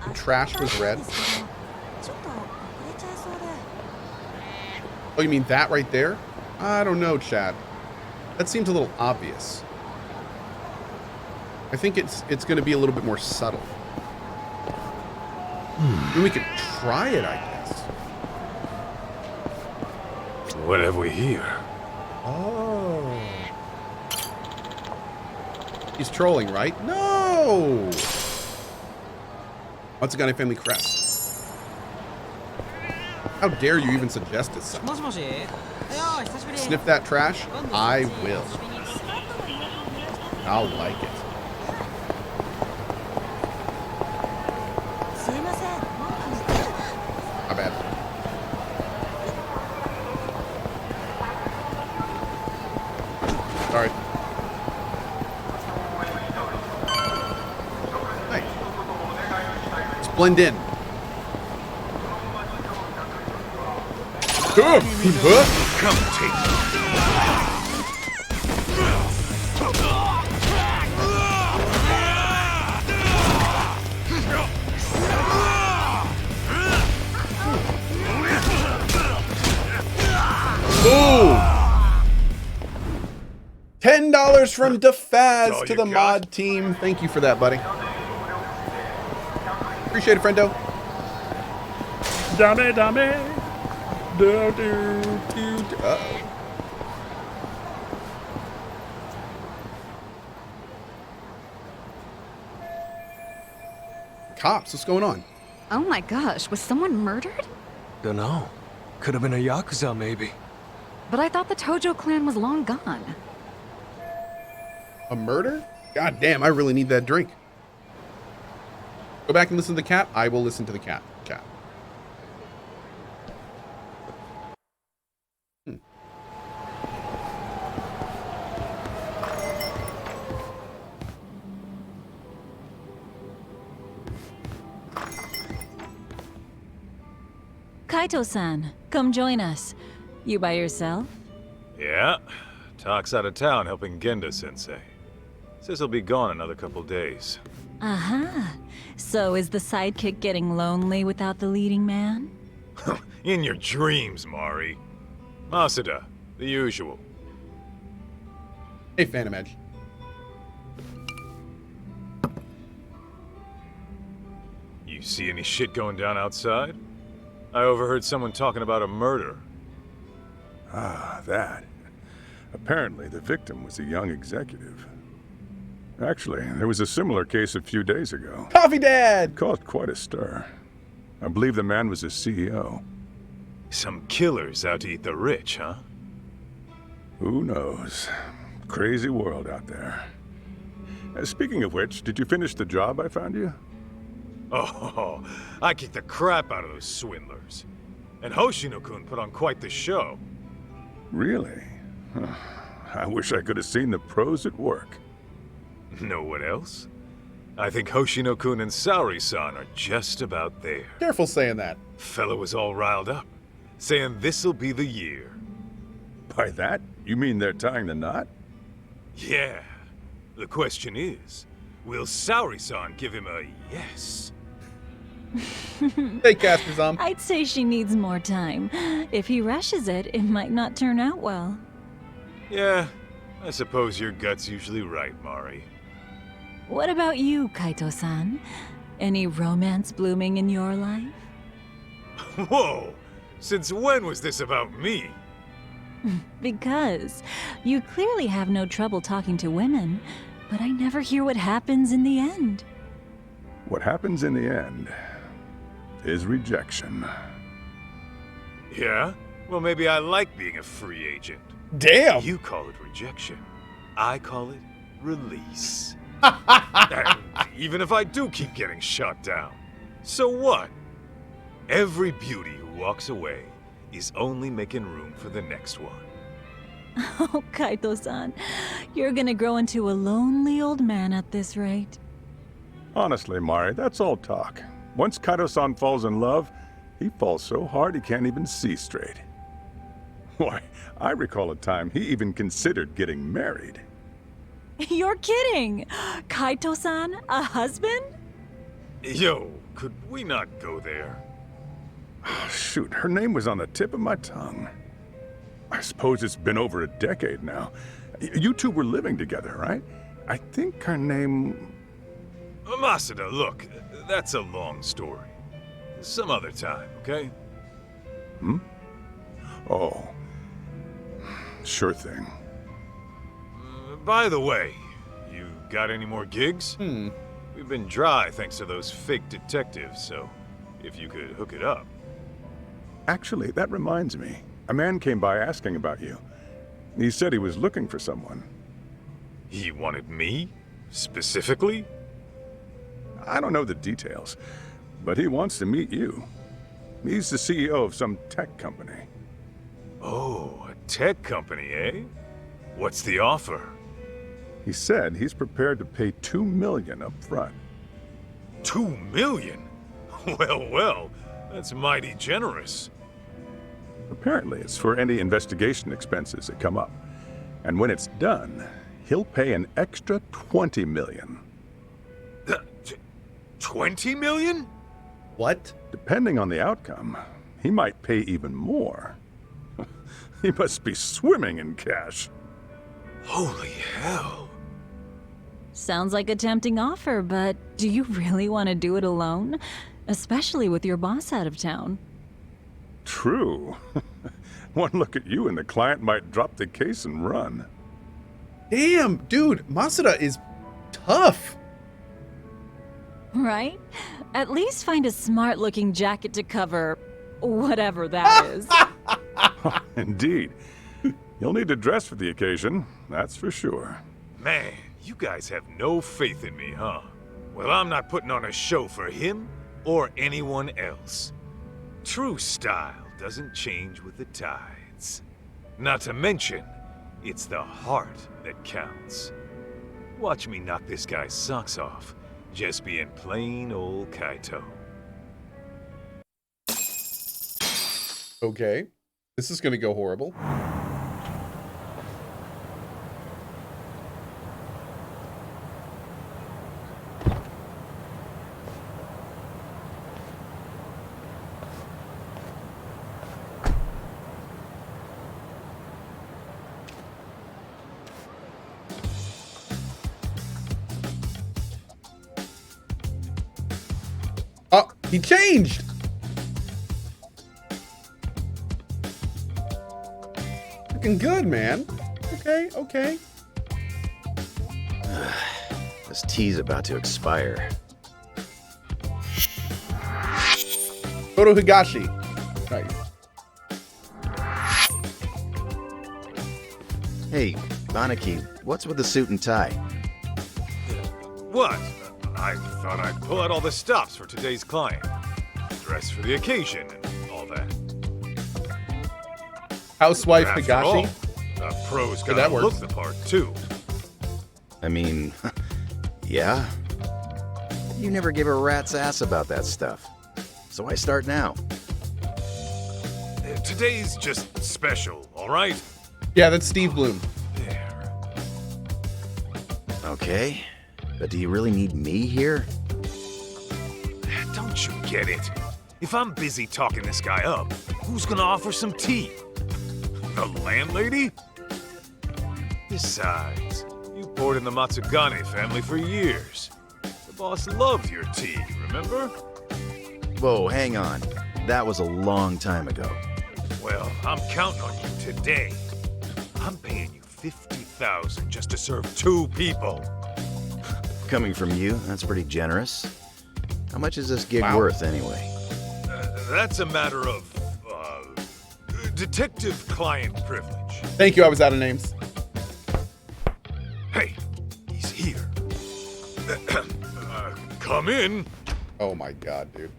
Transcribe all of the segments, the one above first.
The trash was red. Oh, you mean that right there? I don't know, Chad. That seems a little obvious. I think it's going to be a little bit more subtle. I mean, we could try it, I guess. What have we here? Oh. He's trolling, right? No! Once again, a family crest. How dare you even suggest this? Sniff that trash? I will. I'll like it. My bad. Sorry. Nice. Let's blend in. Come take it. Ooh. $10 from DeFaz to the mod team. Thank you for that, buddy. Appreciate it, friendo. Dame. Uh-oh. Cops, what's going on? Oh my gosh, was someone murdered? Dunno. Could have been a Yakuza, maybe. But I thought the Tojo clan was long gone. A murder? God damn, I really need that drink. Go back and listen to the cat. I will listen to the cat. Kaito-san, come join us. You by yourself? Yeah. Talk's out of town helping Genda-sensei. Says he'll be gone another couple days. Aha. So is the sidekick getting lonely without the leading man? In your dreams, Mari. Masuda, the usual. Hey, Phantom Edge. You see any shit going down outside? I overheard someone talking about a murder. Ah, that. Apparently, the victim was a young executive. Actually, there was a similar case a few days ago. Coffee Dad! It caused quite a stir. I believe the man was a CEO. Some killers out to eat the rich, huh? Who knows? Crazy world out there. Speaking of which, did you finish the job I found you? Oh, I kicked the crap out of those swindlers. And Hoshino-kun put on quite the show. Really? I wish I could have seen the pros at work. Know what else? I think Hoshino-kun and Saori-san are just about there. Careful saying that. Fella was all riled up, saying this'll be the year. By that, you mean they're tying the knot? Yeah. The question is, will Saori-san give him a yes? Hey, Casper-san. I'd say she needs more time. If he rushes it, it might not turn out well. Yeah, I suppose your gut's usually right, Mari. What about you, Kaito-san? Any romance blooming in your life? Whoa! Since when was this about me? Because you clearly have no trouble talking to women, but I never hear what happens in the end. What happens in the end is rejection. Yeah? Well, maybe I like being a free agent. Damn! You call it rejection. I call it release. And even if I do keep getting shot down, so what? Every beauty who walks away is only making room for the next one. Oh, Kaito-san, you're gonna grow into a lonely old man at this rate. Honestly, Mari, that's all talk. Once Kaito-san falls in love, he falls so hard he can't even see straight. Why, I recall a time he even considered getting married. You're kidding! Kaito-san, a husband? Yo, could we not go there? Oh, shoot, her name was on the tip of my tongue. I suppose it's been over a decade now. You two were living together, right? I think her name... Masada, look, that's a long story. Some other time, okay? Oh. Sure thing. By the way, you got any more gigs? We've been dry thanks to those fake detectives, so if you could hook it up. Actually, that reminds me. A man came by asking about you. He said he was looking for someone. He wanted me? Specifically? I don't know the details, but he wants to meet you. He's the CEO of some tech company. Oh, a tech company, eh? What's the offer? He said he's prepared to pay $2 million up front. $2 million? Well, that's mighty generous. Apparently, it's for any investigation expenses that come up. And when it's done, he'll pay an extra $20 million. 20 million? What? Depending on the outcome, he might pay even more. He must be swimming in cash. Holy hell. Sounds like a tempting offer, but do you really want to do it alone? Especially with your boss out of town. True. One look at you and the client might drop the case and run. Damn, dude, Masada is tough. Right? At least find a smart-looking jacket to cover whatever that is. Indeed. You'll need to dress for the occasion, that's for sure. Man, you guys have no faith in me, huh? Well, I'm not putting on a show for him or anyone else. True style doesn't change with the tides. Not to mention, it's the heart that counts. Watch me knock this guy's socks off, just being plain old Kaito. Okay. This is gonna go horrible. Oh, he changed! Looking good, man. Okay. This tea's about to expire. Go to Higashi. Nice. Hey, Banaki, what's with the suit and tie? What? I thought I'd pull out all the stops for today's client. Dress for the occasion and all that. Housewife After all, Higashi. a pro's that gotta works. look the part, too. I mean, yeah. You never give a rat's ass about that stuff. So I start now. Today's just special, all right? Yeah, that's Steve Bloom. There. Okay, but do you really need me here? Don't you get it? If I'm busy talking this guy up, who's gonna offer some tea? The landlady? Besides, you poured in the Matsugane family for years. The boss loved your tea, remember? Whoa, hang on. That was a long time ago. Well, I'm counting on you today. I'm paying you $50,000 just to serve 2 people. Coming from you, that's pretty generous. How much is this gig Wow. worth anyway? That's a matter of, detective-client privilege. Thank you, I was out of names. Hey, he's here. Come in. Oh my god, dude.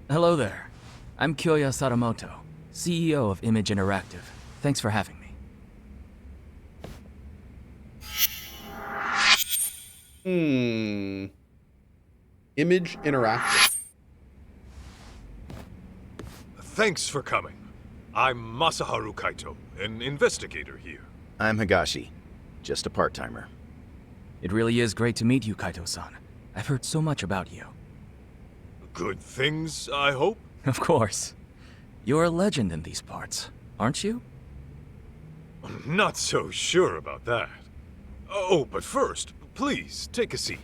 Hello there. I'm Kyoya Sadamoto, CEO of Image Interactive. Thanks for having me. Image Interactive. Thanks for coming. I'm Masaharu Kaito, an investigator here. I'm Higashi, just a part-timer. It really is great to meet you, Kaito-san. I've heard so much about you. Good things, I hope? Of course. You're a legend in these parts, aren't you? Not so sure about that. Oh, but first, please, take a seat.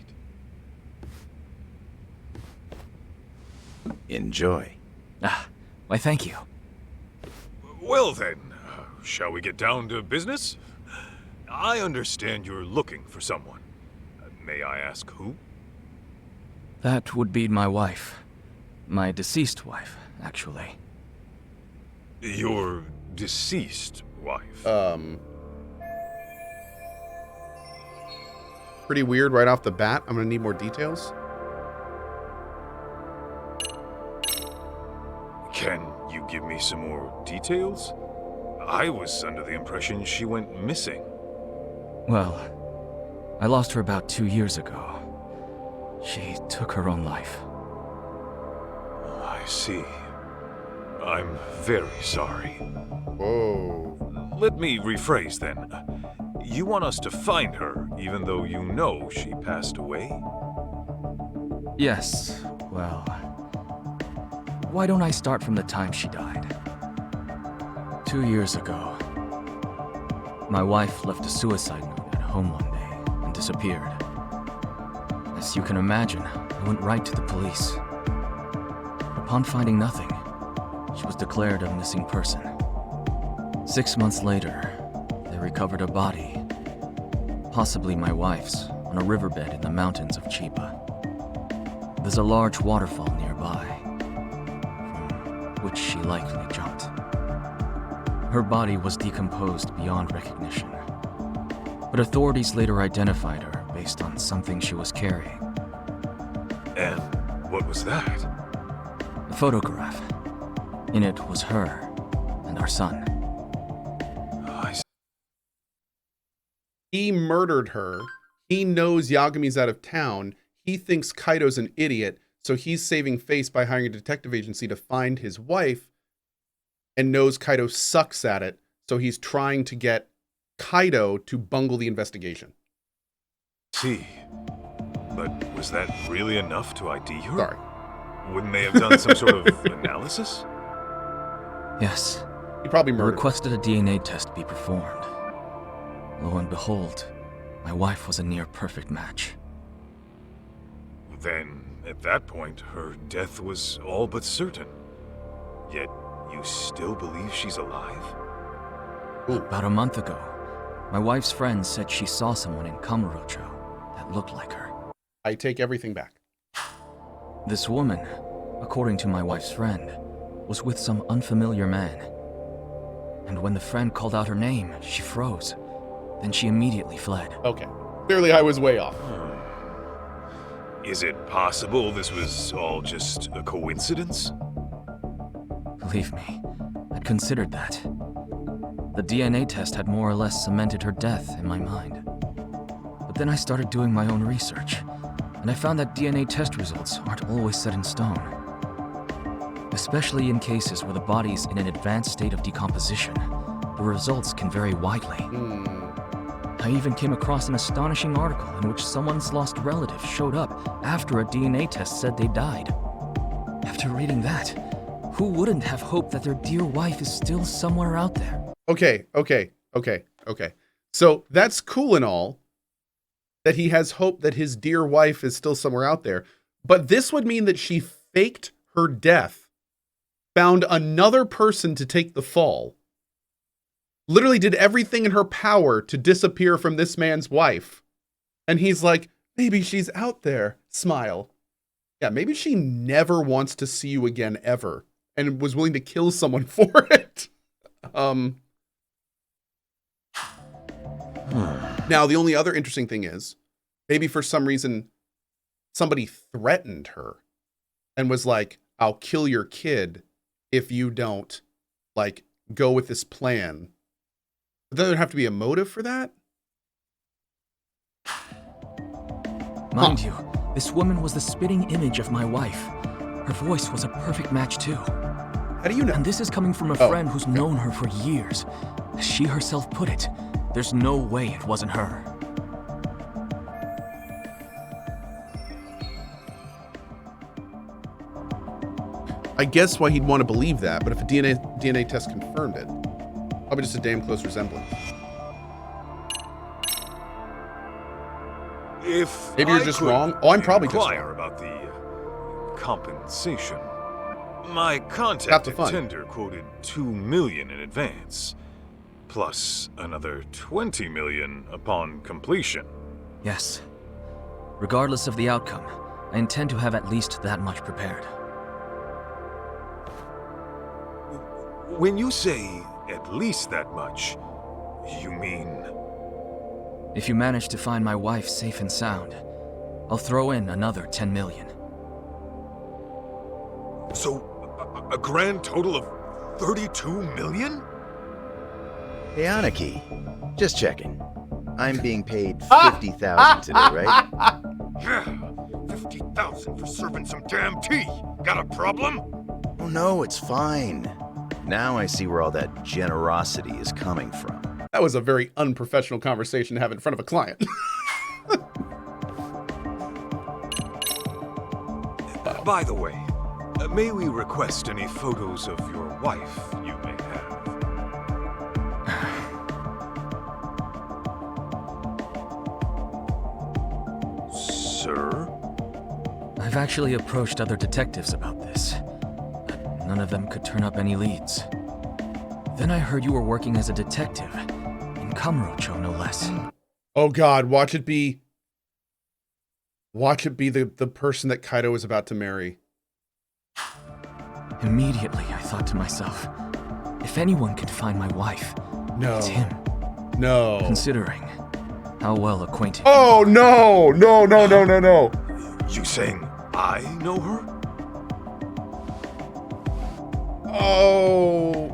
Enjoy. Ah, why thank you. Well then, shall we get down to business? I understand you're looking for someone. May I ask who? That would be my wife. My deceased wife, actually. Your deceased wife. Pretty weird right off the bat. I'm gonna need more details. Can you give me some more details? I was under the impression she went missing. Well, I lost her about 2 years ago. She took her own life. I see. I'm very sorry. Whoa. Let me rephrase then. You want us to find her, even though you know she passed away? Yes, well... Why don't I start from the time she died? 2 years ago, my wife left a suicide note at home one day and disappeared. As you can imagine, I went right to the police. Upon finding nothing, she was declared a missing person. 6 months later, they recovered a body, possibly my wife's, on a riverbed in the mountains of Chiba. There's a large waterfall nearby, from which she likely jumped. Her body was decomposed beyond recognition, but authorities later identified her based on something she was carrying. And what was that? A photograph. In it was her and our son. He murdered her. He knows Yagami's out of town. He thinks Kaito's an idiot, so he's saving face by hiring a detective agency to find his wife, and knows Kaito sucks at it, so he's trying to get Kaito to bungle the investigation. See. But was that really enough to ID her? Sorry. Wouldn't they have done some sort of analysis? Yes. He probably I murdered her. requested a DNA test be performed. Lo and behold, my wife was a near-perfect match. Then, at that point, her death was all but certain. Yet, you still believe she's alive? About a month ago, my wife's friend said she saw someone in Kamurocho that looked like her. I take everything back. This woman, according to my wife's friend, was with some unfamiliar man. And when the friend called out her name, she froze. Then she immediately fled. Okay. Clearly I was way off. Is it possible this was all just a coincidence? Believe me, I'd considered that. The DNA test had more or less cemented her death in my mind. But then I started doing my own research, and I found that DNA test results aren't always set in stone. Especially in cases where the body's in an advanced state of decomposition, the results can vary widely. I even came across an astonishing article in which someone's lost relative showed up after a DNA test said they died. After reading that, who wouldn't have hoped that their dear wife is still somewhere out there? Okay. So that's cool and all, that he has hope that his dear wife is still somewhere out there. But this would mean that she faked her death, found another person to take the fall, literally did everything in her power to disappear from this man's wife. And he's like, maybe she's out there. Smile. Yeah, maybe she never wants to see you again ever and was willing to kill someone for it. Now, the only other interesting thing is, maybe for some reason, somebody threatened her and was like, I'll kill your kid if you don't, like, go with this plan. But then there'd have to be a motive for that? Mind you, this woman was the spitting image of my wife. Her voice was a perfect match too. How do you know? And this is coming from a Oh, friend who's known her for years. As she herself put it, there's no way it wasn't her. I guess why he'd want to believe that, but if a DNA test confirmed it, probably just a damn close resemblance. If Maybe you're I just could wrong. Oh, I'm probably just inquire wrong. about the compensation. My Half contact the at fun. Tender quoted $2 million in advance, plus another $20 million upon completion. Yes. Regardless of the outcome, I intend to have at least that much prepared. When you say at least that much, you mean... If you manage to find my wife safe and sound, I'll throw in another 10 million. So, a grand total of 32 million? Hey, Aniki. Just checking. I'm being paid 50,000 today, right? Yeah, 50,000 for serving some damn tea. Got a problem? Oh no, it's fine. Now I see where all that generosity is coming from. That was a very unprofessional conversation to have in front of a client. By the way, may we request any photos of your wife you may have? Sir? I've actually approached other detectives about this, but none of them could turn up any leads. Then I heard you were working as a detective, in Kamurocho no less. Oh God, watch it be the person that Kaito is about to marry. Immediately I thought to myself, if anyone could find my wife, No. it's him. No. Considering how well acquainted. Oh no! No, no, no, no, no. You saying I know her? Oh.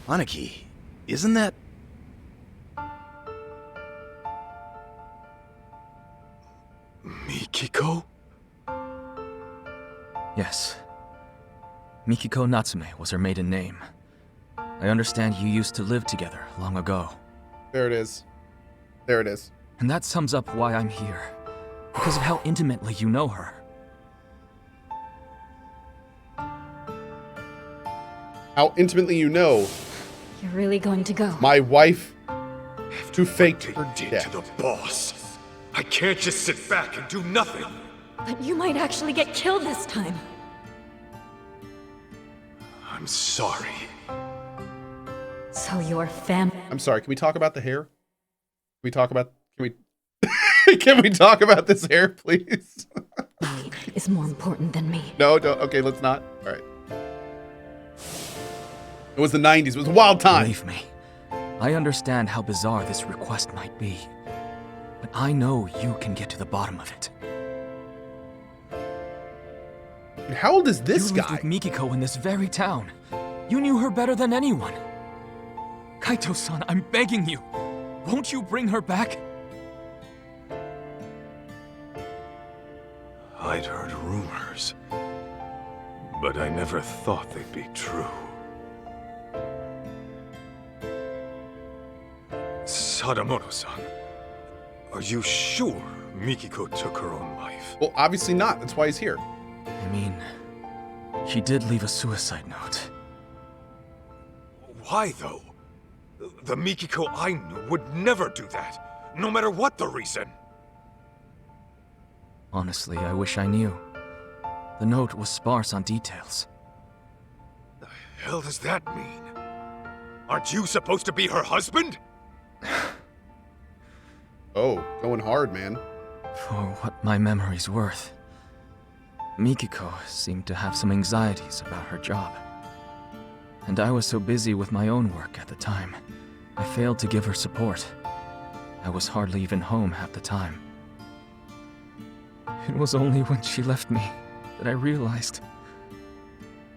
Aniki, isn't that... Mikiko? Yes. Mikiko Natsume was her maiden name. I understand you used to live together long ago. There it is. There it is. And that sums up why I'm here. Because of how intimately you know her. How intimately you know You're really going to go? my wife to faked They her did death. to the boss. I can't just sit back and do nothing. But you might actually get killed this time. I'm sorry. So your family I'm sorry, can we talk about the hair? Can we talk about can we talk about this hair, please? is more important than me. No, don't. Okay, let's not. All right. It was the 90s. It was a wild time. Believe me, I understand how bizarre this request might be. But I know you can get to the bottom of it. How old is this you lived guy? with Mikiko in this very town. You knew her better than anyone. Kaito-san, I'm begging you. Won't you bring her back? I'd heard rumors, but I never thought they'd be true. Sadamoto-san, are you sure Mikiko took her own life? Well, obviously not. That's why he's here. I mean, she did leave a suicide note. Why, though? The Mikiko I knew would never do that, no matter what the reason. Honestly, I wish I knew. The note was sparse on details. The hell does that mean? Aren't you supposed to be her husband? Oh, going hard, man. For what my memory's worth, Mikiko seemed to have some anxieties about her job. And I was so busy with my own work at the time, I failed to give her support. I was hardly even home half the time. It was only when she left me that I realized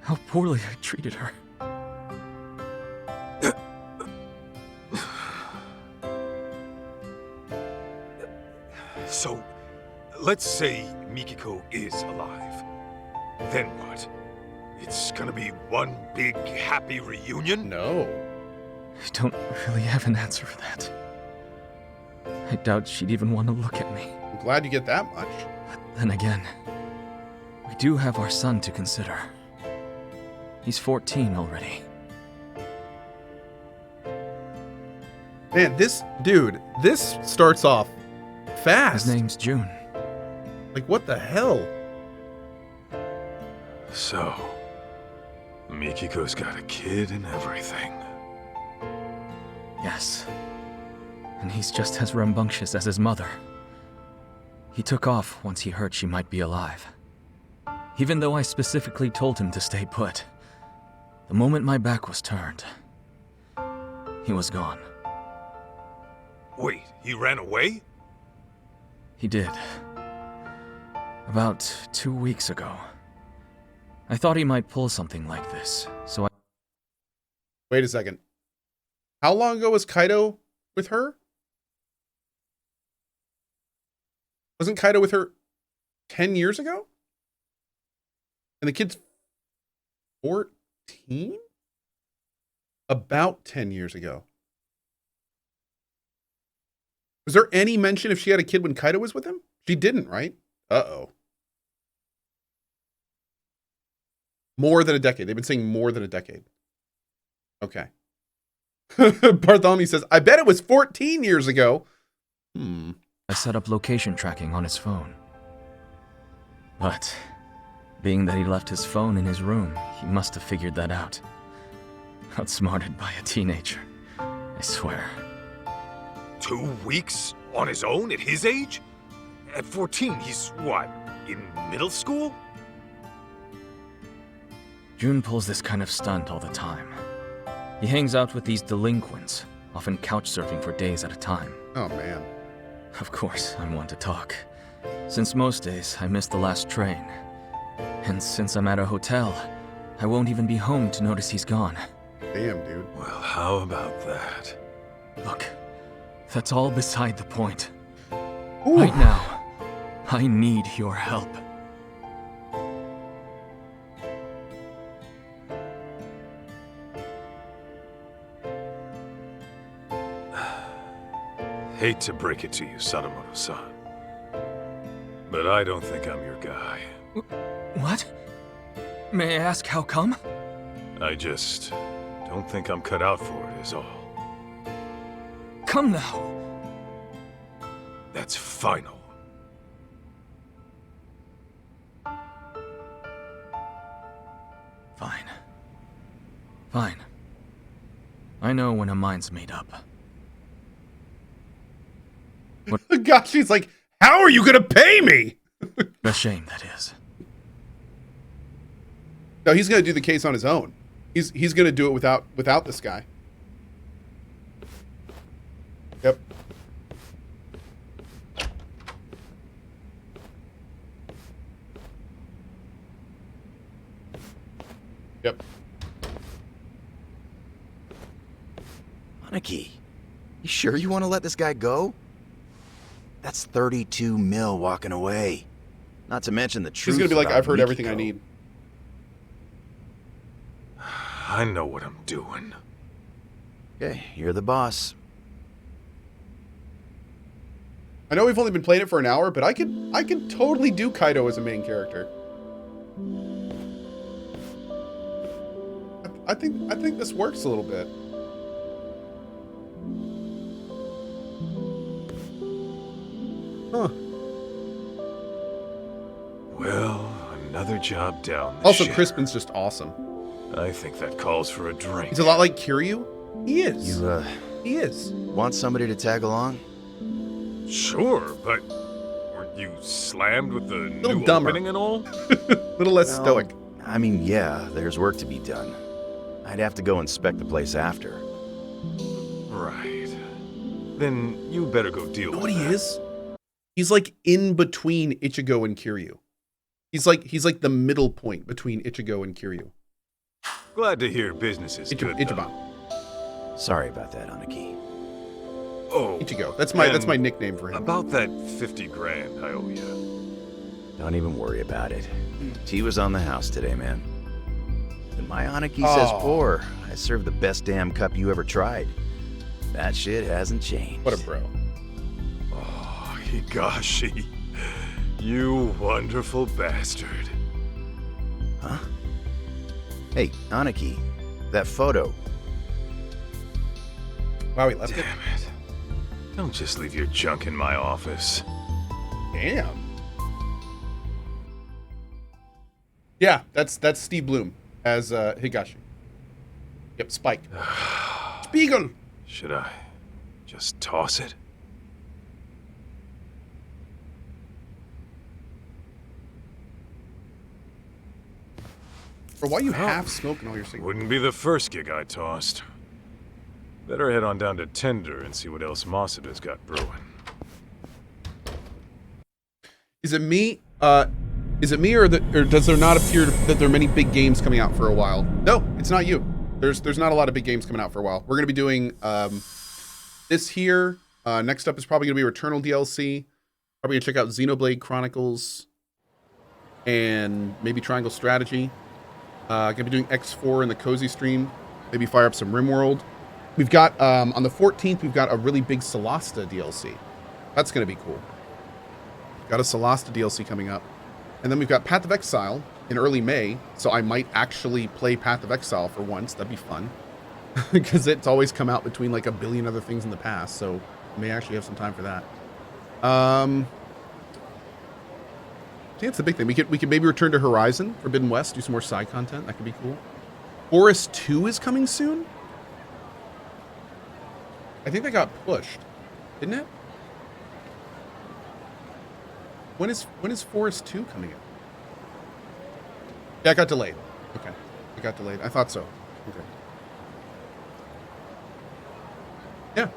how poorly I treated her. So, let's say Mikiko is alive. Then what? It's gonna be one big happy reunion? No. I don't really have an answer for that. I doubt she'd even want to look at me. I'm glad you get that much. But then again, we do have our son to consider. He's 14 already. Man, this starts off fast. His name's June. Like, what the hell? So, Mikiko's got a kid and everything. Yes. And he's just as rambunctious as his mother. He took off once he heard she might be alive. Even though I specifically told him to stay put. The moment my back was turned, he was gone. Wait, he ran away? He did. About 2 weeks ago. I thought he might pull something like this, so I... Wait a second. How long ago was Kaito with her? Wasn't Kaito with her 10 years ago? And the kid's 14? About 10 years ago. Was there any mention if she had a kid when Kaito was with him? She didn't, right? Uh-oh. More than a decade. They've been saying more than a decade. Okay. Bartholomew says, I bet it was 14 years ago. I set up location tracking on his phone. But, being that he left his phone in his room, he must have figured that out. Outsmarted by a teenager, I swear. 2 weeks on his own at his age? At 14, he's what, in middle school? June pulls this kind of stunt all the time. He hangs out with these delinquents, often couch surfing for days at a time. Oh, man. Of course, I'm one to talk. Since most days, I miss the last train. And since I'm at a hotel, I won't even be home to notice he's gone. Damn, dude. Well, how about that? Look, that's all beside the point. Ooh. Right now, I need your help. Hate to break it to you, Sadamoto-san. But I don't think I'm your guy. What? May I ask how come? I just don't think I'm cut out for it, is all. Come now. That's final. Fine. Fine. I know when a mind's made up. Gosh, she's like, how are you going to pay me? A shame, that is. No, he's going to do the case on his own. He's going to do it without this guy. Yep. Yep. Aniki, you sure you want to let this guy go? That's 32 mil walking away. Not to mention the truth. He's going to be like, about I've heard everything I Mikiko. need. I know what I'm doing. Okay, you're the boss. I know we've only been playing it for an hour, but I could totally do Kaito as a main character. I think this works a little bit. Huh. Well, another job down the Also, shitter. Crispin's just awesome. I think that calls for a drink. He's a lot like Kiryu. He is. You, He is. want somebody to tag along? Sure, but weren't you slammed with the Little new dumber. opening and all? A little less Well, stoic. I mean, yeah, there's work to be done. I'd have to go inspect the place after. Right. Then you better go deal You know with what he that. is? He's like in between Ichigo and Kiryu. He's like the middle point between Ichigo and Kiryu. Glad to hear business is good, though. Ichiban. Sorry about that, Aniki. Oh, Ichigo. That's my nickname for him. About that 50 grand I owe you. Don't even worry about it. Tea was on the house today, man. And my Aniki says pour. I served the best damn cup you ever tried. That shit hasn't changed. What a bro. Oh, Higashi. You wonderful bastard. Huh? Hey, Aniki, that photo. Wow, he left it. Damn it. Don't just leave your junk in my office. Damn. Yeah, that's Steve Bloom as Higashi. Yep, Spike. Spiegel. Should I just toss it? Or why you half smoking all your cigarettes? Wouldn't be the first gig I tossed. Better head on down to Tender and see what else Masuda's got brewing. Is it me? Or does there not appear that there are many big games coming out for a while? No, it's not you. There's not a lot of big games coming out for a while. We're gonna be doing this here. Next up is probably gonna be Returnal DLC. Probably gonna check out Xenoblade Chronicles and maybe Triangle Strategy. Gonna be doing X4 in the Cozy stream. Maybe fire up some RimWorld. We've got on the 14th we've got a really big Solasta DLC. That's gonna be cool. Got a Solasta DLC coming up. And then we've got Path of Exile in early May, so I might actually play Path of Exile for once. That'd be fun. Because it's always come out between like a billion other things in the past, so I may actually have some time for that. I think that's the big thing. We could maybe return to Horizon, Forbidden West, do some more side content. That could be cool. Forest 2 is coming soon? I think that got pushed, didn't it? When is Forest 2 coming in? Yeah, it got delayed. Okay. It got delayed. I thought so. Okay. Yeah.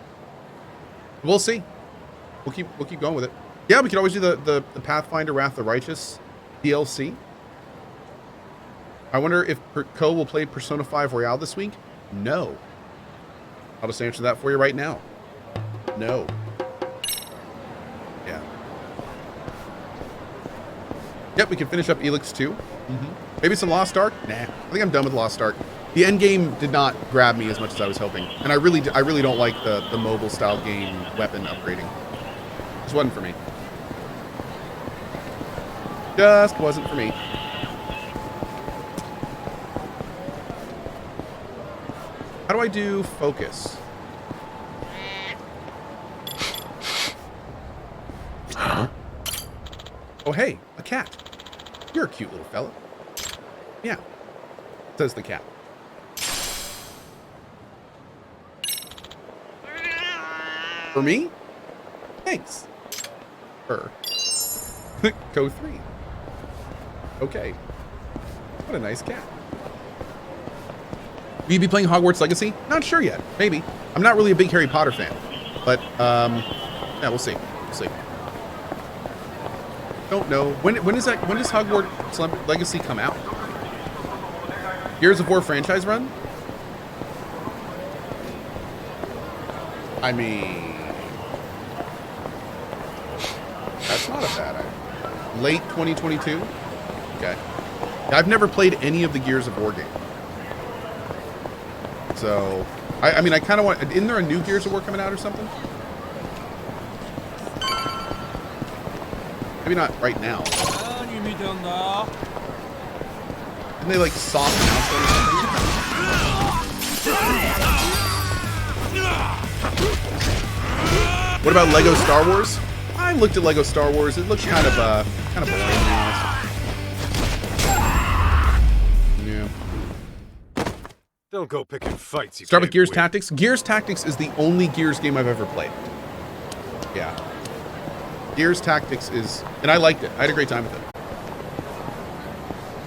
We'll see. We'll keep going with it. Yeah, we could always do the Pathfinder Wrath of the Righteous DLC. I wonder if Cohh will play Persona 5 Royale this week? No. I'll just answer that for you right now. No. Yeah. Yep, we can finish up Elix 2. Maybe some Lost Ark? Nah, I think I'm done with Lost Ark. The end game did not grab me as much as I was hoping, and I really don't like the mobile style game weapon upgrading. Just wasn't for me. Just wasn't for me. How do I do focus? Oh hey, a cat. You're a cute little fella. Yeah, says the cat. For me? Thanks. Her. Cohh 3. Okay. What a nice cat. Will you be playing Hogwarts Legacy? Not sure yet. Maybe. I'm not really a big Harry Potter fan. But, yeah, we'll see. We'll see. Don't know. When does Hogwarts Legacy come out? Gears of War franchise run? I mean, that's not a bad idea. Late 2022? Okay. I've never played any of the Gears of War games. So, I mean, I kind of want... Isn't there a new Gears of War coming out or something? Maybe not right now. Didn't they, like, soft announce it or something? What about Lego Star Wars? I looked at Lego Star Wars. It looks kind of boring, to be honest. Yeah. Don't go picking fights. Start with Gears Tactics. Gears Tactics is the only Gears game I've ever played. Yeah. Gears Tactics is... And I liked it. I had a great time with it.